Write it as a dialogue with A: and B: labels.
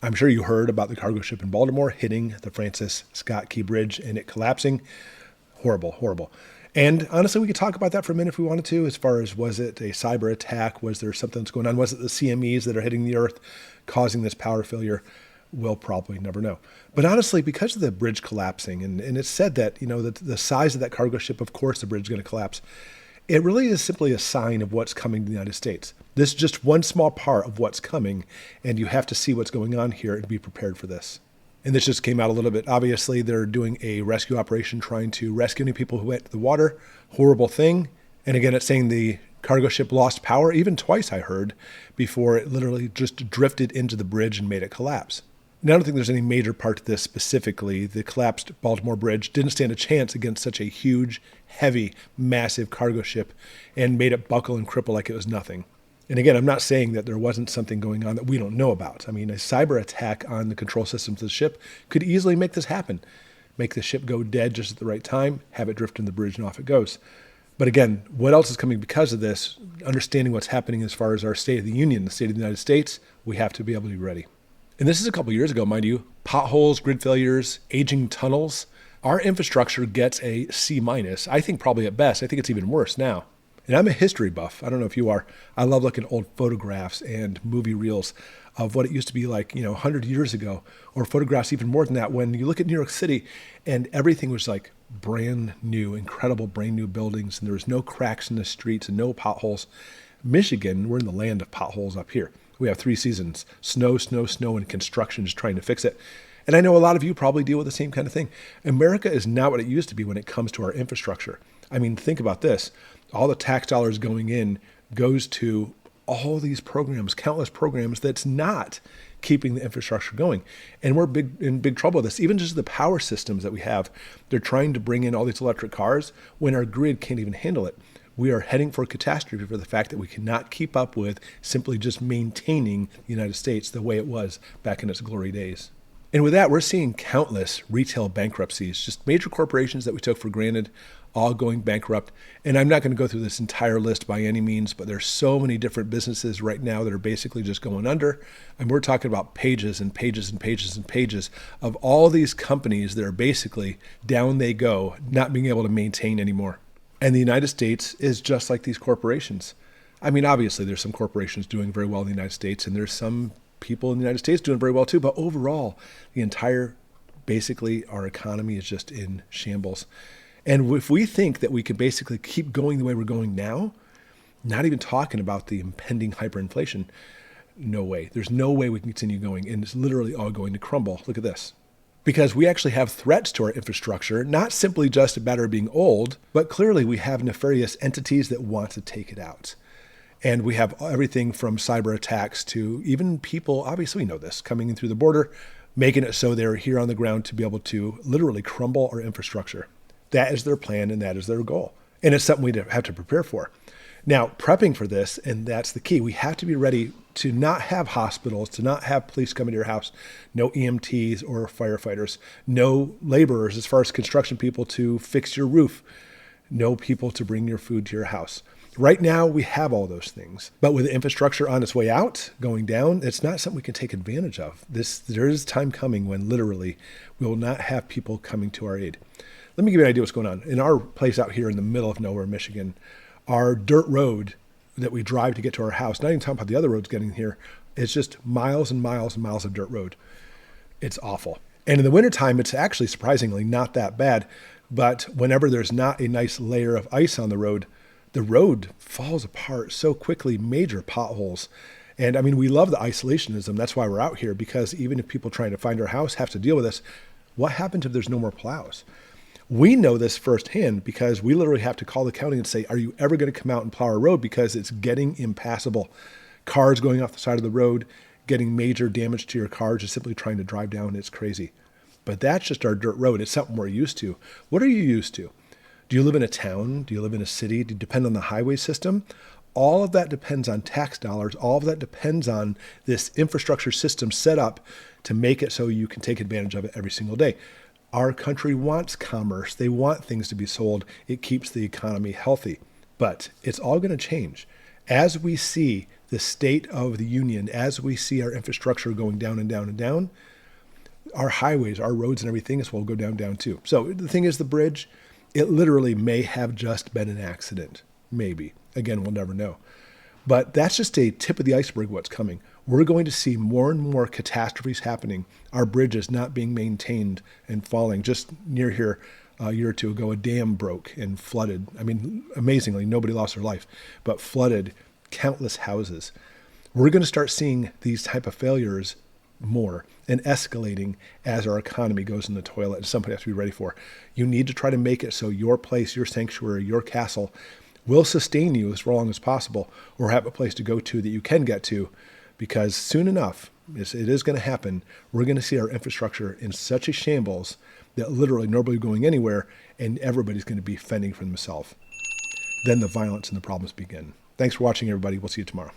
A: I'm sure you heard about the cargo ship in Baltimore hitting the Francis Scott Key Bridge and it collapsing. Horrible, horrible. And honestly, we could talk about that for a minute if we wanted to, as far as, was it a cyber attack? Was there something that's going on? Was it the CMEs that are hitting the earth causing this power failure? We'll probably never know. But honestly, because of the bridge collapsing, and it's said that, the size of that cargo ship, of course, the bridge is going to collapse. It really is simply a sign of what's coming to the United States. This is just one small part of what's coming, and you have to see what's going on here and be prepared for this. And this just came out a little bit. Obviously, they're doing a rescue operation trying to rescue any people who went to the water. Horrible thing. And again, it's saying the cargo ship lost power, even twice I heard, before it literally just drifted into the bridge and made it collapse. And I don't think there's any major part to this specifically. The collapsed Baltimore Bridge didn't stand a chance against such a huge, heavy, massive cargo ship and made it buckle and cripple like it was nothing. And again, I'm not saying that there wasn't something going on that we don't know about. I mean, a cyber attack on the control systems of the ship could easily make this happen. Make the ship go dead just at the right time, have it drift in the bridge, and off it goes. But again, what else is coming because of this? Understanding what's happening as far as our State of the Union, the State of the United States, we have to be able to be ready. And this is a couple years ago, mind you. Potholes, grid failures, aging tunnels. Our infrastructure gets a C-. I think probably at best. I think it's even worse now. And I'm a history buff. I don't know if you are. I love looking at old photographs and movie reels of what it used to be like, 100 years ago, or photographs even more than that. When you look at New York City and everything was like brand new, incredible brand new buildings, and there was no cracks in the streets and no potholes. Michigan, we're in the land of potholes up here. We have 3 seasons, snow, snow, snow, and construction just trying to fix it. And I know a lot of you probably deal with the same kind of thing. America is not what it used to be when it comes to our infrastructure. I mean, think about this. All the tax dollars going in goes to all these programs, countless programs that's not keeping the infrastructure going. And we're in big trouble with this. Even just the power systems that we have, they're trying to bring in all these electric cars when our grid can't even handle it. We are heading for a catastrophe for the fact that we cannot keep up with simply just maintaining the United States the way it was back in its glory days. And with that, we're seeing countless retail bankruptcies, just major corporations that we took for granted, all going bankrupt. And I'm not going to go through this entire list by any means, but there's so many different businesses right now that are basically just going under. And we're talking about pages and pages and pages and pages of all these companies that are basically down they go, not being able to maintain anymore. And the United States is just like these corporations. I mean, obviously, there's some corporations doing very well in the United States, and there's some people in the United States doing very well too. But overall, basically, our economy is just in shambles. And if we think that we could basically keep going the way we're going now, not even talking about the impending hyperinflation, no way. There's no way we can continue going, and it's literally all going to crumble. Look at this. Because we actually have threats to our infrastructure, not simply just a matter of being old, but clearly we have nefarious entities that want to take it out. And we have everything from cyber attacks to even people, obviously we know this, coming in through the border, making it so they're here on the ground to be able to literally crumble our infrastructure. That is their plan and that is their goal. And it's something we have to prepare for. Now, prepping for this, and that's the key, we have to be ready to not have hospitals, to not have police come into your house, no EMTs or firefighters, no laborers as far as construction people to fix your roof, no people to bring your food to your house. Right now, we have all those things, but with the infrastructure on its way out, going down, it's not something we can take advantage of. There is time coming when literally we will not have people coming to our aid. Let me give you an idea what's going on. In our place out here in the middle of nowhere, Michigan, our dirt road that we drive to get to our house, not even talking about the other roads getting here, it's just miles and miles and miles of dirt road. It's awful. And in the wintertime, it's actually surprisingly not that bad. But whenever there's not a nice layer of ice on the road falls apart so quickly, major potholes. And I mean, we love the isolationism. That's why we're out here, because even if people trying to find our house have to deal with this, what happens if there's no more plows? We know this firsthand because we literally have to call the county and say, are you ever going to come out and plow our road? Because it's getting impassable. Cars going off the side of the road, getting major damage to your car, just simply trying to drive down. It's crazy. But that's just our dirt road. It's something we're used to. What are you used to? Do you live in a town? Do you live in a city? Do you depend on the highway system? All of that depends on tax dollars. All of that depends on this infrastructure system set up to make it so you can take advantage of it every single day. Our country wants commerce. They want things to be sold. It keeps the economy healthy. But it's all going to change. As we see the state of the union, as we see our infrastructure going down and down and down, our highways, our roads and everything as well go down too. So the thing is, the bridge, it literally may have just been an accident. Maybe. Again, we'll never know. But that's just a tip of the iceberg what's coming. We're going to see more and more catastrophes happening. Our bridges not being maintained and falling. Just near here, a year or two ago, a dam broke and flooded. I mean, amazingly, nobody lost their life, but flooded countless houses. We're going to start seeing these type of failures more and escalating as our economy goes in the toilet, and somebody has to be ready for. You need to try to make it so your place, your sanctuary, your castle will sustain you as long as possible, or have a place to go to that you can get to, because soon enough, it is going to happen. We're going to see our infrastructure in such a shambles that literally nobody going anywhere, and everybody's going to be fending for themselves. Then the violence and the problems begin. Thanks for watching, everybody. We'll see you tomorrow.